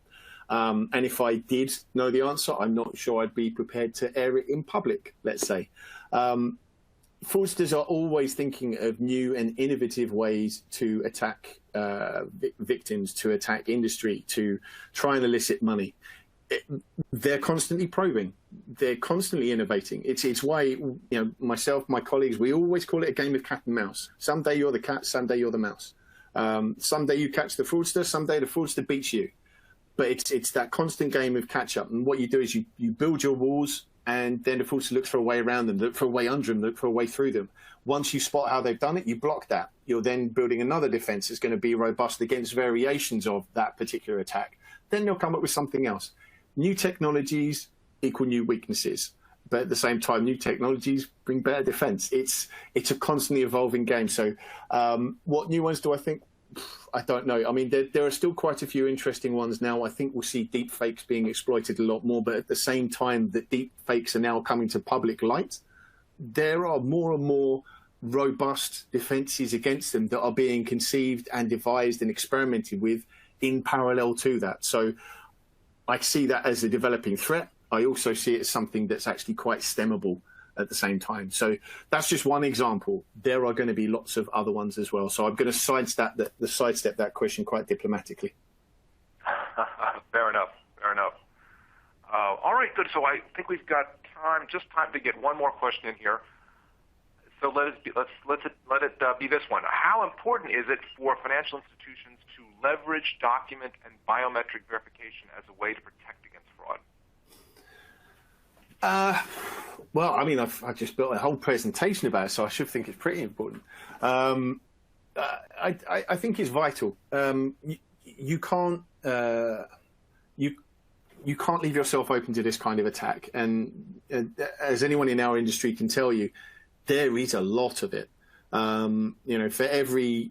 And if I did know the answer, I'm not sure I'd be prepared to air it in public, let's say. Fraudsters are always thinking of new and innovative ways to attack victims, to attack industry, to try and elicit money. They're constantly probing. They're constantly innovating. It's why, myself, my colleagues, we always call it a game of cat and mouse. Someday you're the cat, someday you're the mouse. Someday you catch the fraudster, someday the fraudster beats you. But it's that constant game of catch up. And what you do is you build your walls, and then the fraudster looks for a way around them, look for a way under them, look for a way through them. Once you spot how they've done it, you block that. You're then building another defense that's going to be robust against variations of that particular attack. Then they'll come up with something else. New technologies equal new weaknesses. But at the same time, new technologies bring better defense. It's a constantly evolving game. So what new ones do I think? I don't know. I mean, there are still quite a few interesting ones now. I think we'll see deep fakes being exploited a lot more, but at the same time that deep fakes are now coming to public light, there are more and more robust defenses against them that are being conceived and devised and experimented with in parallel to that. So I see that as a developing threat. I also see it as something that's actually quite stemmable at the same time. So that's just one example. There are going to be lots of other ones as well. So I'm going to sidestep that question quite diplomatically. Fair enough. Fair enough. All right, good. So I think we've got time to get one more question in here. So let it be this one. How important is it for financial institutions to leverage document and biometric verification as a way to protect against fraud? Well, I mean, I've just built a whole presentation about it, so I should think it's pretty important. I think it's vital. You can't leave yourself open to this kind of attack, and as anyone in our industry can tell you, there is a lot of it. For every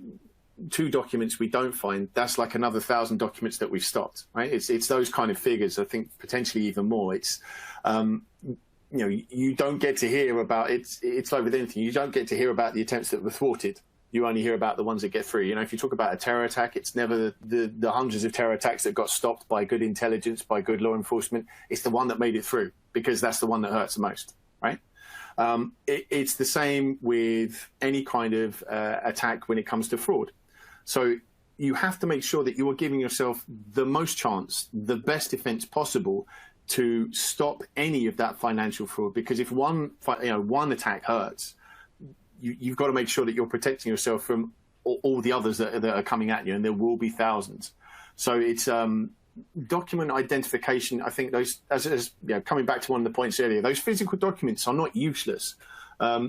2 documents we don't find, that's like another 1,000 documents that we've stopped, right? It's those kind of figures. I think potentially even more. It's you don't get to hear about it. It's like with anything, you don't get to hear about the attempts that were thwarted. You only hear about the ones that get through. If you talk about a terror attack, it's never the hundreds of terror attacks that got stopped by good intelligence, by good law enforcement. It's the one that made it through, because that's the one that hurts the most, right? It's the same with any kind of attack when it comes to fraud. So you have to make sure that you are giving yourself the most chance, the best defense possible to stop any of that financial fraud. Because if one attack hurts, you've got to make sure that you're protecting yourself from all the others that are coming at you, and there will be thousands. So it's document identification. I think those, coming back to one of the points earlier, those physical documents are not useless.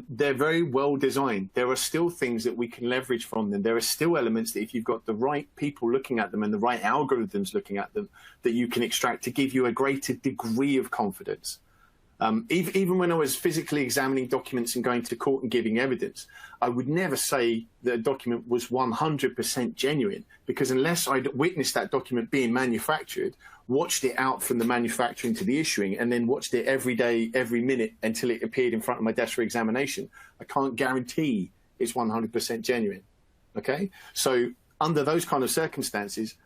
They're very well designed. There are still things that we can leverage from them. There are still elements that if you've got the right people looking at them and the right algorithms looking at them, that you can extract to give you a greater degree of confidence. Even when I was physically examining documents and going to court and giving evidence, I would never say that a document was 100% genuine, because unless I'd witnessed that document being manufactured, watched it out from the manufacturing to the issuing, and then watched it every day, every minute until it appeared in front of my desk for examination, I can't guarantee it's 100% genuine. Okay? So under those kind of circumstances,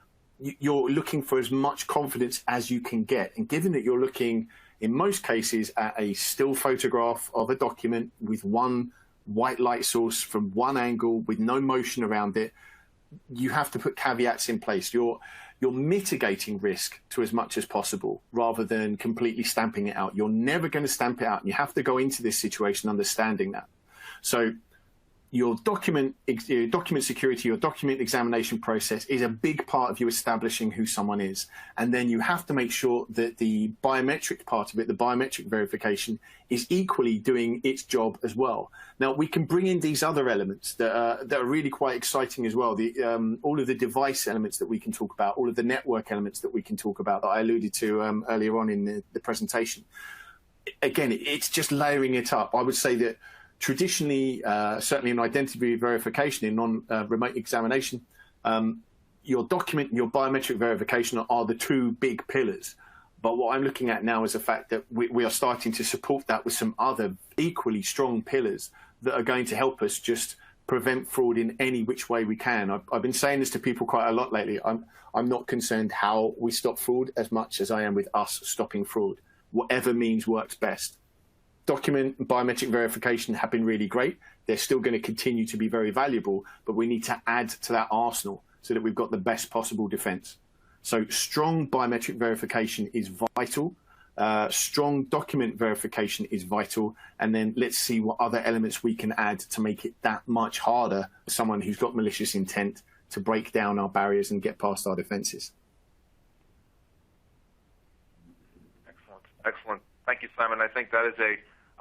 you're looking for as much confidence as you can get. And given that you're looking, in most cases, at a still photograph of a document with one white light source from one angle with no motion around it, you have to put caveats in place. You're mitigating risk to as much as possible rather than completely stamping it out. You're never going to stamp it out, and you have to go into this situation understanding that. So your document security, your document examination process is a big part of you establishing who someone is. And then you have to make sure that the biometric part of it, the biometric verification, is equally doing its job as well. Now, we can bring in these other elements that are really quite exciting as well. All of the device elements that we can talk about, all of the network elements that we can talk about that I alluded to earlier on in the presentation. Again, it's just layering it up. I would say that traditionally, certainly in identity verification, in non-remote examination, your document and your biometric verification are the two big pillars. But what I'm looking at now is the fact that we are starting to support that with some other equally strong pillars that are going to help us just prevent fraud in any which way we can. I've been saying this to people quite a lot lately. I'm not concerned how we stop fraud as much as I am with us stopping fraud. Whatever means works best. Document and biometric verification have been really great. They're still going to continue to be very valuable, but we need to add to that arsenal so that we've got the best possible defense. So strong biometric verification is vital. Strong document verification is vital. And then let's see what other elements we can add to make it that much harder for someone who's got malicious intent to break down our barriers and get past our defenses. Excellent. Thank you, Simon. I think that is a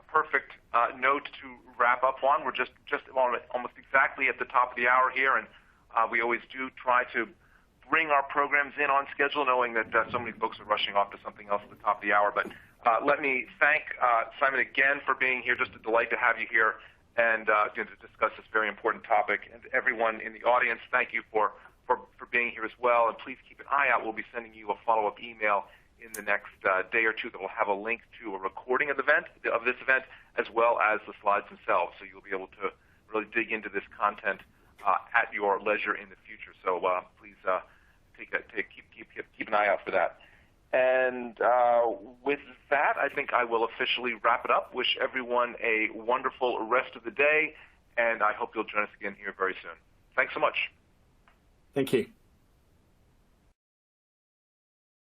perfect note to wrap up on. We're just almost exactly at the top of the hour here, and we always do try to bring our programs in on schedule, knowing that so many folks are rushing off to something else at the top of the hour. But let me thank Simon again for being here. Just a delight to have you here and to discuss this very important topic. And everyone in the audience, thank you for being here as well. And please keep an eye out. We'll be sending you a follow-up email in the next day or two that will have a link to a recording of this event, as well as the slides themselves. So you'll be able to really dig into this content at your leisure in the future. So please keep an eye out for that. And with that, I think I will officially wrap it up. Wish everyone a wonderful rest of the day, and I hope you'll join us again here very soon. Thanks so much. Thank you.